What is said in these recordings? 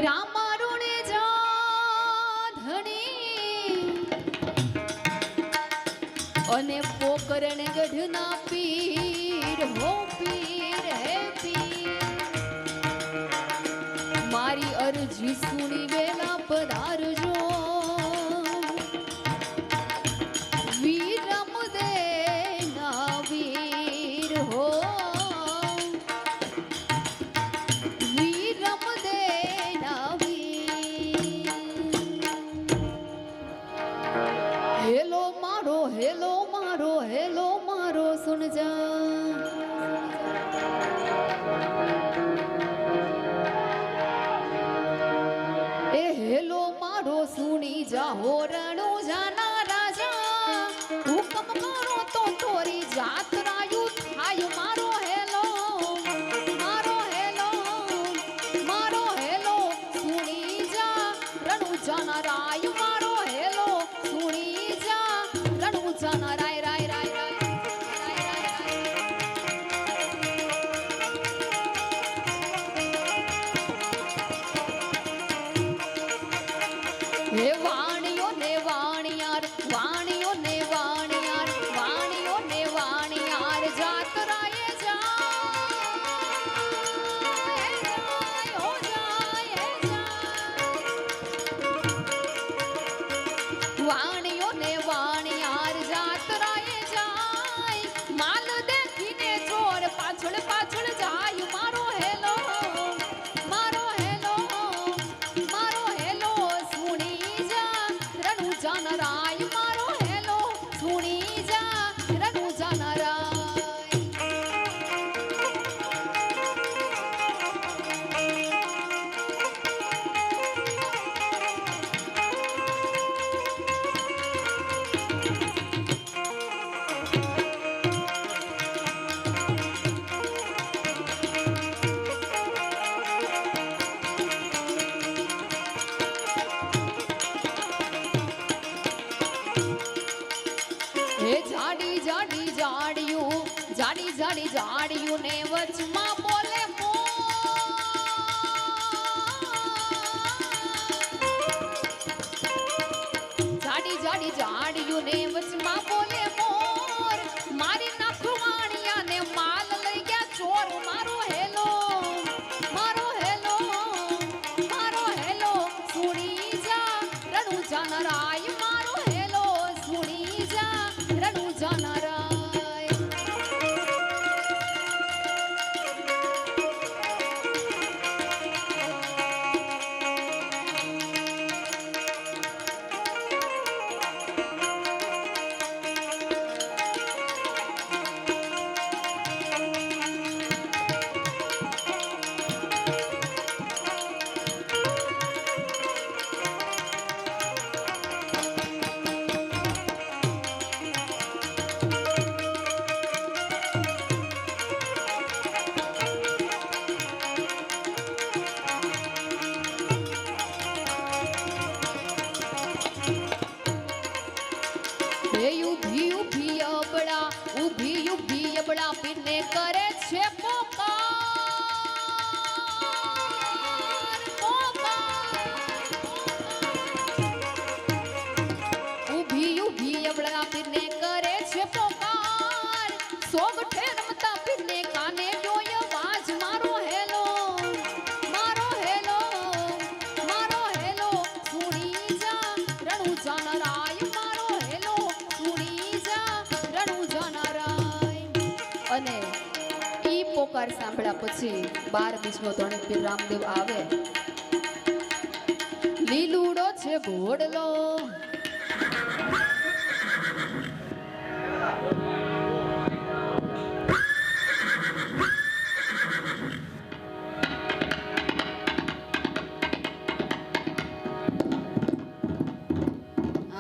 રામારુણે જા ધણી અને પોકરણ ગઢના પીર હો પીર હે પીર મારી અરજી સુણી વેલા પધારજો हेलो मारो सुन जा ए हेलो मारो सुनी जा हो रणु जाना राजा हुकम करो तो तोरी जात रायु थायु मारो हेलो सुनी जा रणु जाना रायु मारो हेलो सुनी जा रणु जाना राय જાડિયું ને વચમાં બોલે જાડિયું ને વચમાં બોલે મોર મારી નાખવાણિયા ને માલ લઈ ગયા ચોર મારો હેલો સુણી જા રણુ જાનરાય મારો હેલો સુણી જા રણુ જાનરાય ઊભી અબળા પીરને કરે છે પોકાર ઊભી અબળા પીરને કરે છે પોકાર સોગઠે રમતા પીરને કાને જોય વાજ મારો હેલો સુણી જા રણુ જાનરાય મારો હેલો સુણી જા રણુ જાનરાય અને ઈ પોકાર સાંભળ્યા પછી 12 બીજનો ધણી પીર રામદેવ આવે લીલુડો છે ઘોડલો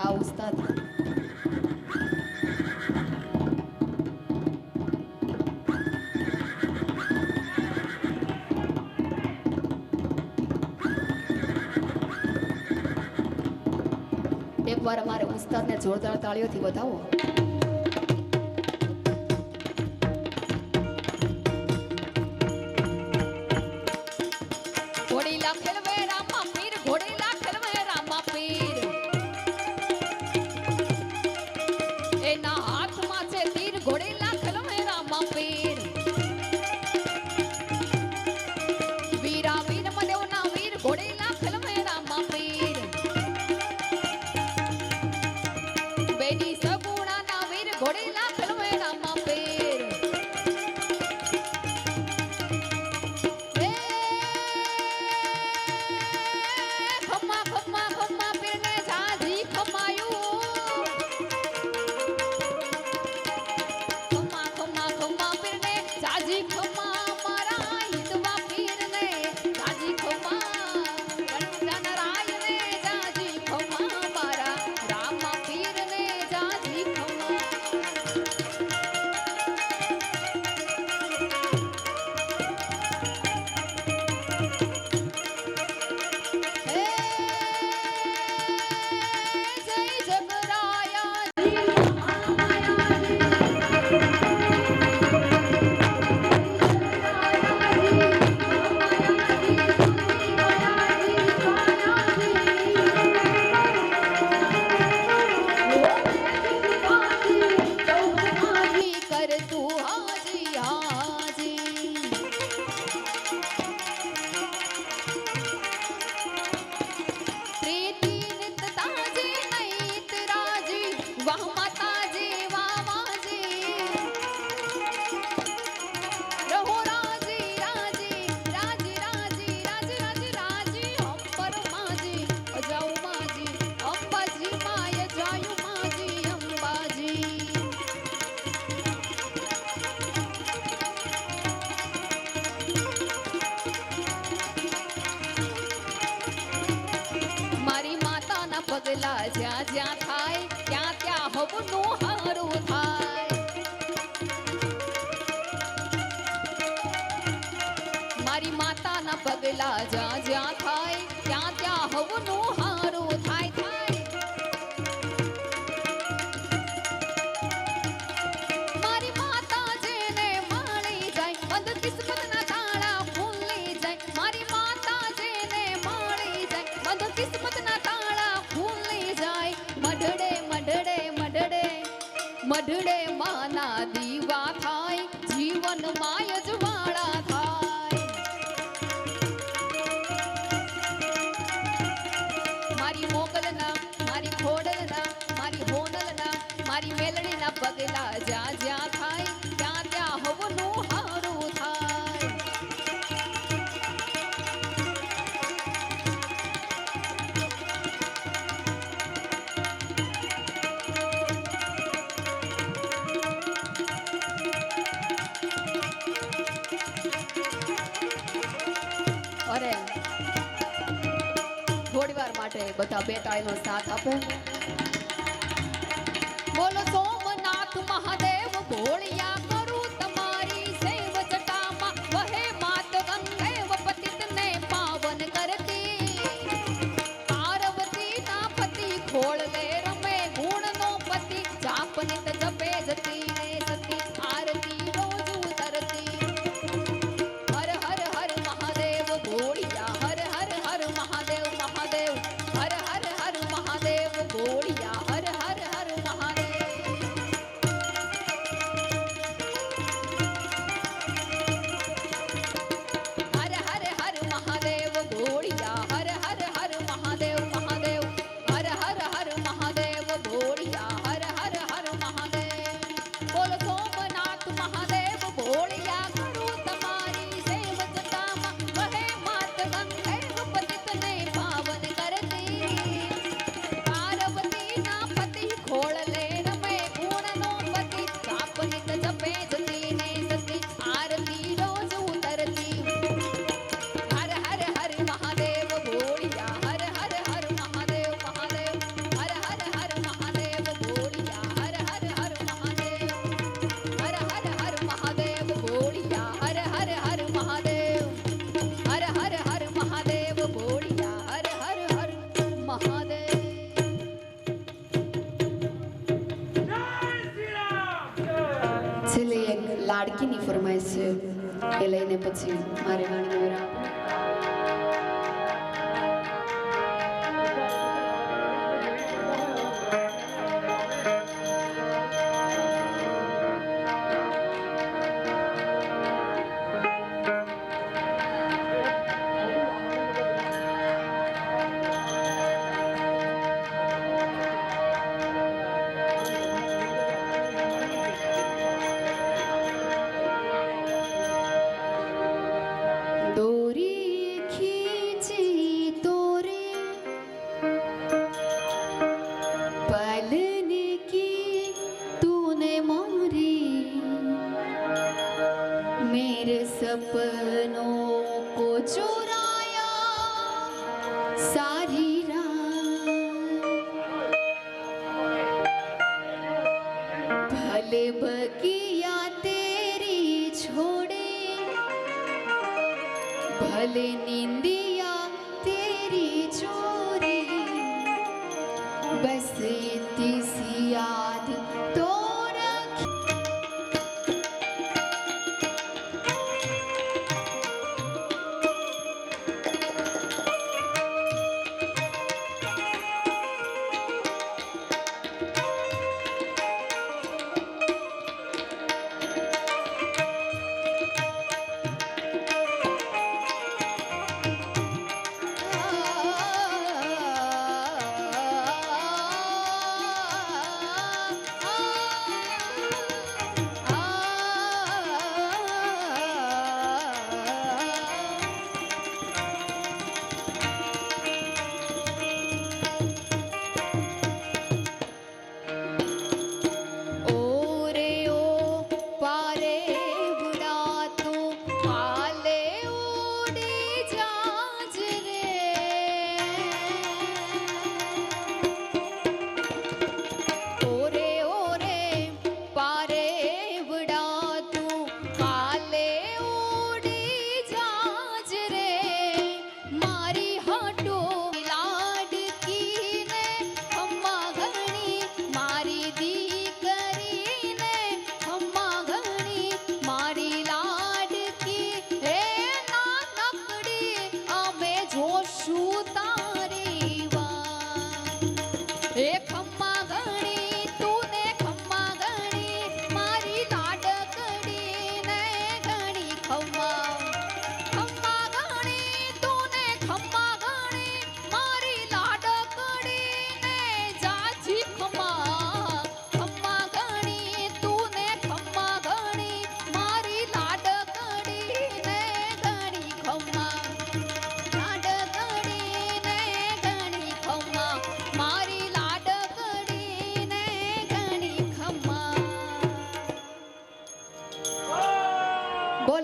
આ ઉસ્તાદ એકવાર અમારે ઉસ્તાદને જોરદાર તાળીઓથી વધાવો. ઘોડી લાખેલ વેરા પગલા જ્યાં જ્યાં થાય ત્યાં ત્યાં હવનું હારું થાય મારી માતાના પગલા જ્યાં જ્યાં થાય ત્યાં ત્યાં હવનું હારું થાય થાય મારી માતા જેને મળી જાય બંધ કિસ્મતના તાળા ખુલી જાય મારી માતા જેને મળી જાય બંધ કિસ્મતના તાળા ખુલી જાય મઢડે મઢડે મઢડે મઢડે માના દીવા થાય જીવન માય જ્વાળા થાય મારી મોગલના મારી ખોડલના મારી હોનલના મારી મેલડીના પગલા જ્યાં જ્યાં થાય ત્યાં ત્યાં હવનું હારું થાય અરે થોડી વાર માટે બધા બે તાળીનો સાથ આપો બોલો સોમનાથ મહાદેવ ભોળિયા કરું તમારી સેવ જટામાં વહે માત ગંગેવ પતિતને પાવન કરતી પાર્વતી ના પતિ ખોળલે રમે ગુણનો પતિ જાપનિત જપે જતી ને સતી આરતી રોજ ઉતરતી હર હર હર મહાદેવ ભોળિયા હર હર હર મહાદેવ મહાદેવ હર હર હર મહાદેવ ભોળિયા હર હર હર મહાદેવ હર હર હર મહાદેવ ભોળિયા હર હર હર મહાદેવ મહાદેવ હર હર હર મહાદેવ ભોળિયા હર હર હર મહાદેવ બોલો સોમનાથ મહાદેવ ભોળિયા કરું તમારી સેવ જટામાં વહે માત ગંગેવ પતિતને પાવન કરતી પાર્વતી ના પતિ ખોળલે રમે ગુણનો પતિ જાપનિત જપે જતી ને સતી આરતી રોજ ઉતરતી હર હર હર મહાદેવ ભોળિયા હર હર હર મહાદેવ મહાદેવ હર હર હર મહાદેવ ભોળિયા હર હર હર મહાદેવ હર હર હર મહાદેવ ભોળિયા હર હર હર મહાદેવ હર હર હર મહાદેવ ભોળિયા હર હર હર મહાદેવ છેલ્લે એક લાડકીની ફરમાઈશ છે એ લઈને પછી મારે વાણીનો વિરામ દોરી ખીંચી તોરે पलने की तूने मोरी मेरे सपनों को चुराया सारी रात भले बकिया तेरी छोड़े भले निंदिया तेरी चोरी बस इतनी सी याद तो रखी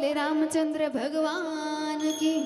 બોલે રામચંદ્ર ભગવાન કી